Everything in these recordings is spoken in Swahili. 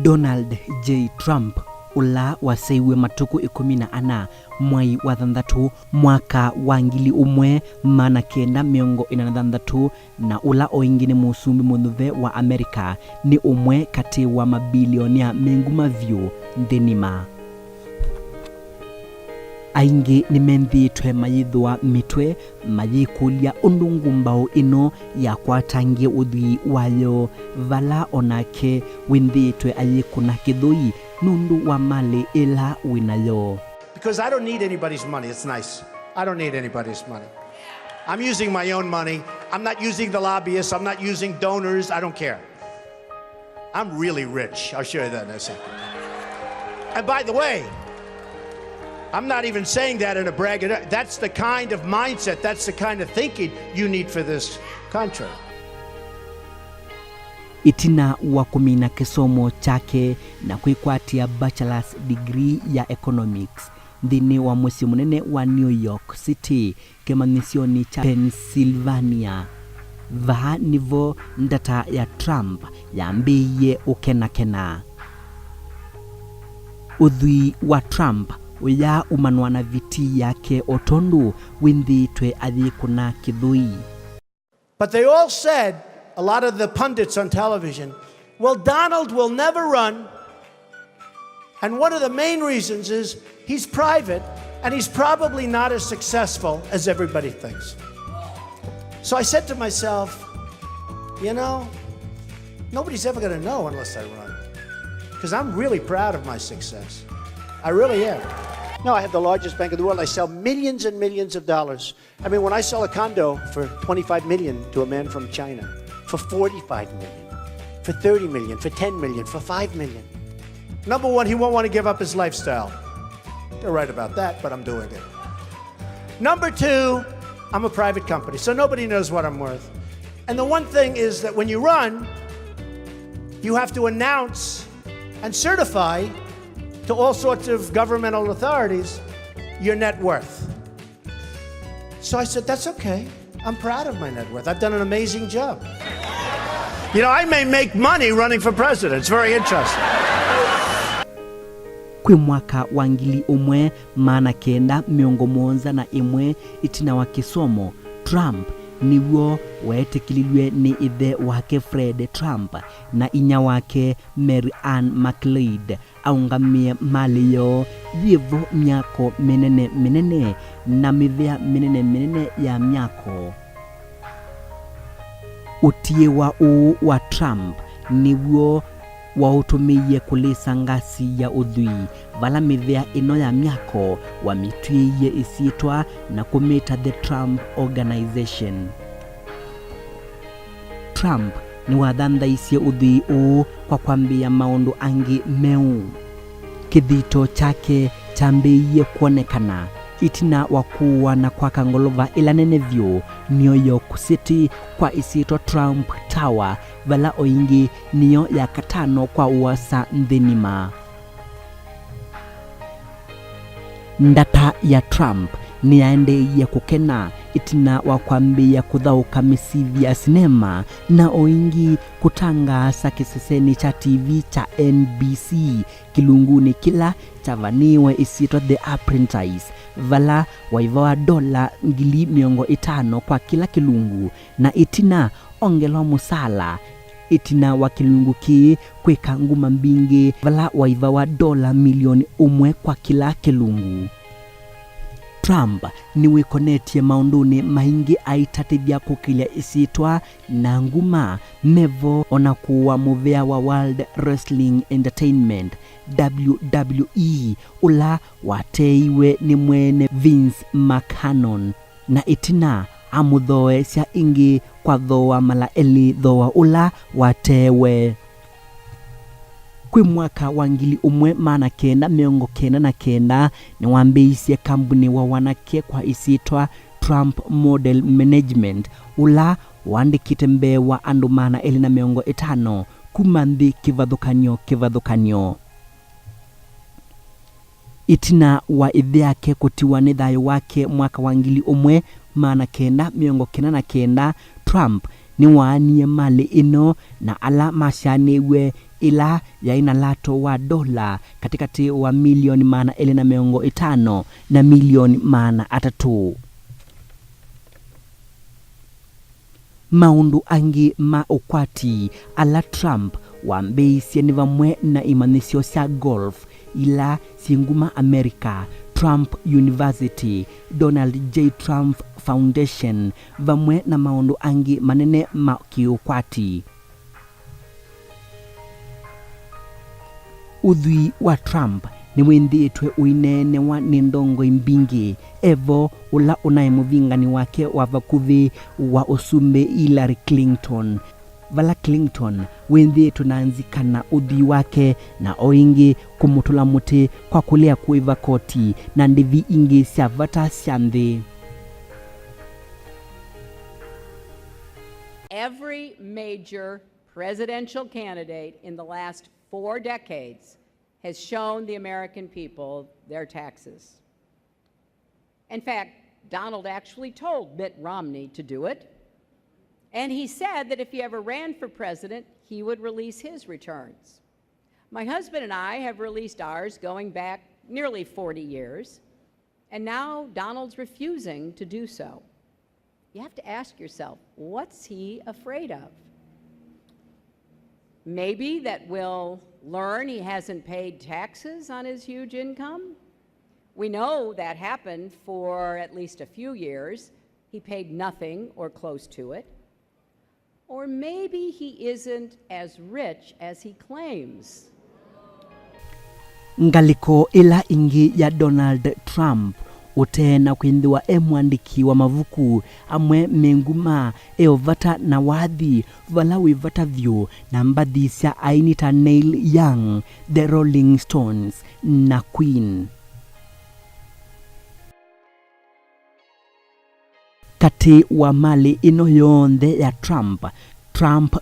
Donald J. Trump ula waseiwe matuku 14 mwai wa thanthatu mwaka wa 1986 na ula oingine Musumbi Munyuve wa Amerika ni umwe kati wa mabilionia mengu mavyu ndenima. Aingi ni mendhitwe mayithwa mitwe mayikulia undungu mbao ino ya kwatangie uthwii wayo vala onake windhitwe ayikuna kithui nundu wa mali ila winayo. Because I don't need anybody's money. It's nice. I don't need anybody's money. I'm using my own money. I'm not using the lobbyists. I'm not using donors. I don't care. I'm really rich. I'll show you that in a second. And by the way, I'm not even saying that in a brag. That's the kind of mindset, that's the kind of thinking you need for this country. Itina wa kumina kisomo chake na kuikwatia bachelor's degree ya economics ndini wa mwesi munene wa New York City kemanisioni cha Pennsylvania. Vaha nivo ndata ya Trump yambiye ukena. Uthwii wa Trump uya umanwana viti yake otondu windhitwe ayikuna kithui. But they all said, a lot of the pundits on television, well, Donald will never run. And one of the main reasons is he's private and he's probably not as successful as everybody thinks. So I said to myself, you know, nobody's ever going to know unless I run. Because I'm really proud of my success. I really am. No, I have the largest bank in the world. I sell millions and millions of dollars. I mean, when I sell a condo for 25 million to a man from China, for 45 million, for 30 million, for 10 million, for 5 million. Number one, he won't want to give up his lifestyle. They're right about that, but I'm doing it. Number two, I'm a private company, so nobody knows what I'm worth. And the one thing is that when you run, you have to announce and certify to all sorts of governmental authorities your net worth. So I said, that's okay. I'm proud of my net worth. I've done an amazing job. You know, I may make money running for president. It's very interesting. Kwi mwaka wa 1991 itina wa kisomo, Trump niwo wetikililwe ni ithe wake Fred Trump na inya wake Mary Ann McLeod aungamie mali yo vivo miako menene na mithea menene ya miako. Utie wa wa Trump niwo wautumiye kulisa ngasi ya uthwii vala mithea ino ya miako wa mitwiye isitwa na kumita the Trump Organization. Trump ni wathandaisie uthwii kwa kwambia maundu angi meu. Kithito chake chambiye kuonekana itina wakuwa na kwa kangolova ila nene vyo New York City kwa isito Trump Tower vala oingi niyo ya katano kwa uwasa ndhenima. Ndata ya Trump ni yaende ya kukena itina wakwambia kuthauka misivi ya sinema na oingi kutanga sakiseseni cha TV cha NBC kilunguni kila chavaniwe isito The Apprentice vala waivawa $50,000 kwa kila kilungu na itina ongelwa musala itina wa kilungu ki kweka nguma mbingi vala waivawa $1,000,000 kwa kila kilungu. Trump ni wikonetie maunduni maingi aitatithia kukilia isitwa na nguma mevo onakuwa muvea wa World Wrestling Entertainment WWE ula wateiwe ni mwene Vince McMahon na itina amuthoe cia ingi kwa thoa mala eli thoa ula watewe. Kwi mwaka wa 1999 ni wambeisye kambuni wa wanake kwa isitwa Trump Model Management ula wandikite mbewa andu mana 50 kumanthi kivathukanyo. Itina wa ithiake kutiwa ni thayo wake mwaka wa 1999 Trump ni waanie mali ino na ala mashaniwe ila yaina lato wa dola katikati wa milioni maana 250 na milioni maana 3. Maundu angi ukwati ala Trump wambeisye ni vamwe na imanisyo sya golf ila singuma Amerika, Trump University, Donald J. Trump Foundation vamwe na maundu angi manene kiukwati. Uthwii wa Trump ni wendetwe uinene wa nindongo imbingi evo ula unaimuvingani wake wa vakuvi wa Musumbi Hillary Clinton. Vala Clinton wendetwe naanzikana uthwii wake na oingi kumutula muti kwa kulea kuiva koti na ndivi ingi sya vata syanthi. Every major presidential candidate in the last 4 decades has shown the American people their taxes. In fact, Donald actually told Mitt Romney to do it. And he said that if he ever ran for president, he would release his returns. My husband and I have released ours going back nearly 40 years. And now Donald's refusing to do so. You have to ask yourself, what's he afraid of? Maybe that we'll learn he hasn't paid taxes on his huge income. We know that happened for at least a few years. He paid nothing or close to it. Or maybe he isn't as rich as he claims. Ngaliko ila ingi ya Donald Trump utena kwindhiwa mwandiki wa mavuku amwe menguma vata na wathi valawi vata vyu na mbadhisya ainita Neil Young, The Rolling Stones na Queen. Kati wa mali ino yonthe ya Trump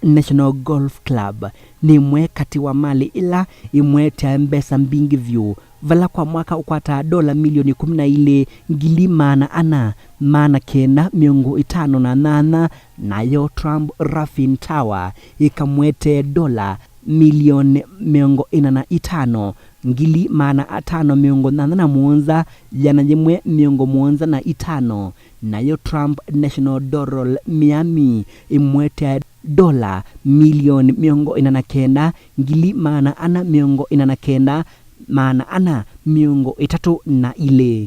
National Golf Club ni mwe kati wa mali ila imwe tia mbesa mbingi vyu vala kwa mwaka ukwata dola milioni 12 ngili maana kenda miongo 58 nayo Trump Raffin Tower ikamwete dola milioni miongo 45 ngili maana 5 miongo 81 yanajemwe miongo 75 nayo Trump National Doral Miami imwete dola milioni miongo 89 ngili maana ana miongo 89 maana ana miongo 3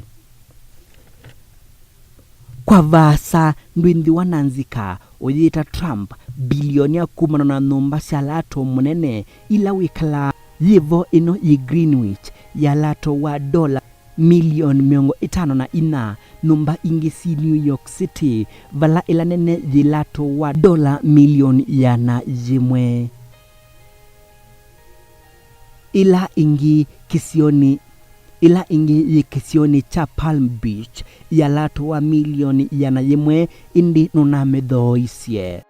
kwa vasa ndwindi wananzika oyita Trump bilionia kumana na nomba sialato munene ila wikala yivo ino yi Greenwich yalato wa dola milioni miongo 54 nomba ingesi New York City vala ila nene yilato wa dola milioni yana jimwe. Ila ingi kisioni cha Palm Beach yalato wa milioni yana jimwe indi nunamedhoisye.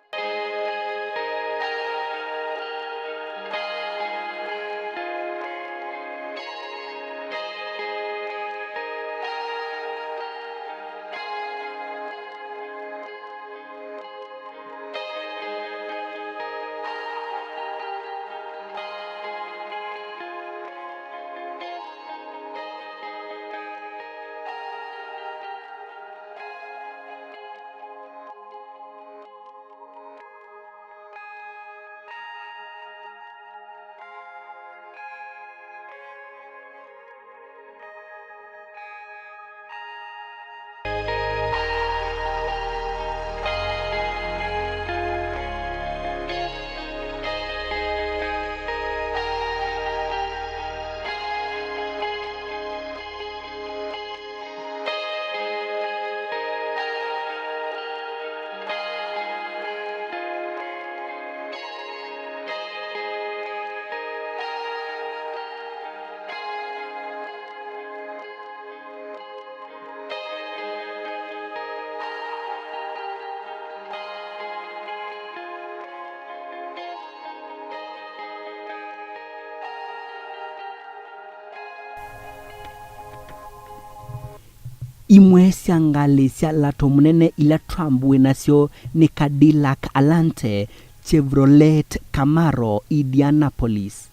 Imwe siangali sialato munene ila Trump wenasyo ni Cadillac Alante Chevrolet Camaro Indianapolis,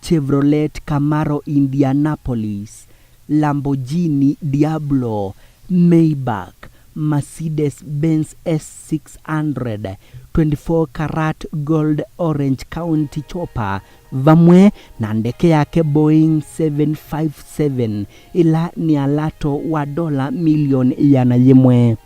Chevrolet Camaro Indianapolis, Lamborghini Diablo, Maybach, Mercedes-Benz S600, 24 karat gold orange county chopper, vamwe na ndege yake Boeing 757 ila ni alato wa dola milioni yana yemwe.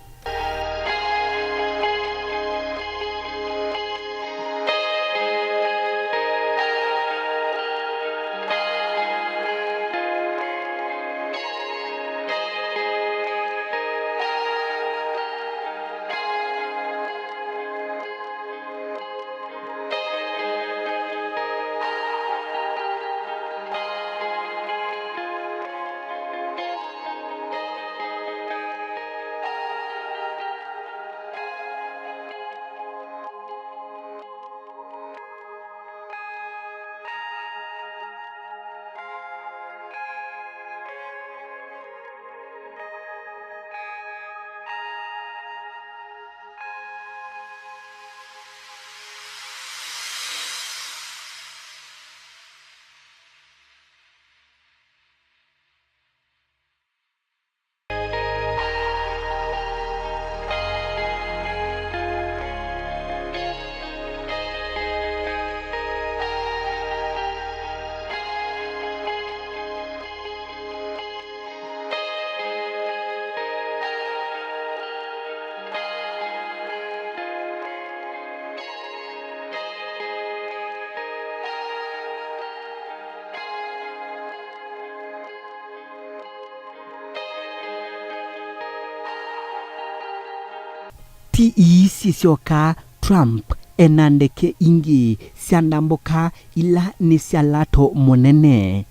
Sisioka Trump enandeke ingi siandamboka ila ni sialato monene.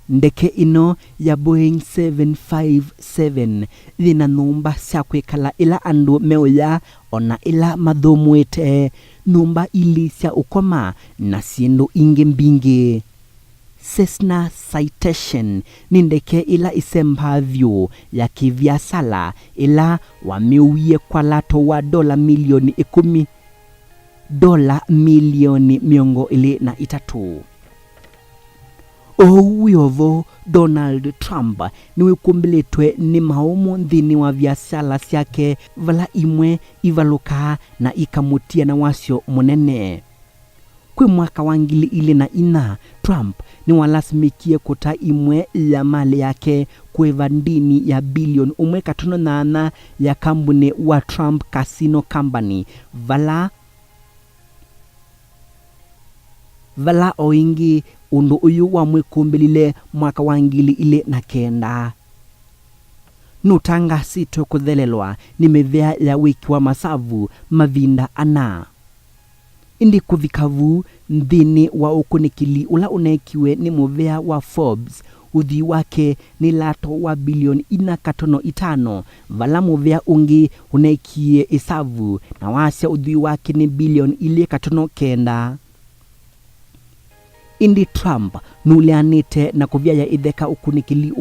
Ndeke ino ya Boeing 757 dhina numba siakwekala ila andu meoya ona ila madhomwete numba ili sia ukoma na siendo inge mbingi. Cessna Citation ni ndeke ila isembavyo ya kivyasala ila wameuye kwa lato wa dola milioni 10, dola milioni 203. Uyovo Donald Trump niwe kumbiletwe ni maumo nthini wa vyasala syake vala imwe ivaluka na ikamutia na wasio munene. Kwe mwaka wa 2004 Trump ni walasimikie kuta imwe ya mali yake kweva ndini ya bilioni 1.8 ya kambuni wa Trump Casino Company vala oingi undu uyu wa mwikumbilile mwaka wa 2009. Nutanga sito kuthelelwa ni mevea ya wiki wa masavu mavinda ana. Indi kuvikavu ndini wa Ukunikili ula unekiwe ni muvea wa Forbes uthwii wake ni lato wa bilioni 4.5 vala muvea ungi unekie isavu na wasya uthwii wake ni bilioni 2.9. Indi Trump nulianite na kuvyaya itheka Ukunikili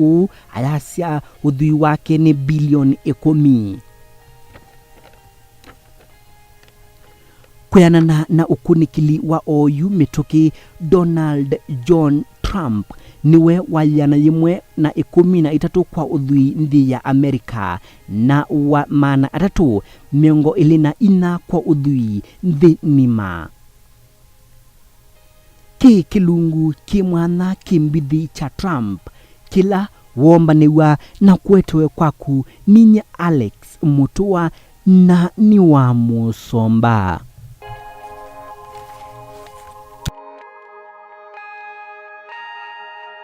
ayasya uthwii wake ni bilioni 10. Kuyanana na Ukunikili wa oyu mituki Donald John Trump niwe wayana yimwe na 13 kwa uthwii nthi ya Amerika na wa mana 324 kwa uthwii nthi nima. Ki kilungu kimwana Kimbithi Kya Trump kila wombaniwa na kwetewe kwaku ninya Alex Mutua na ni wa Musomba.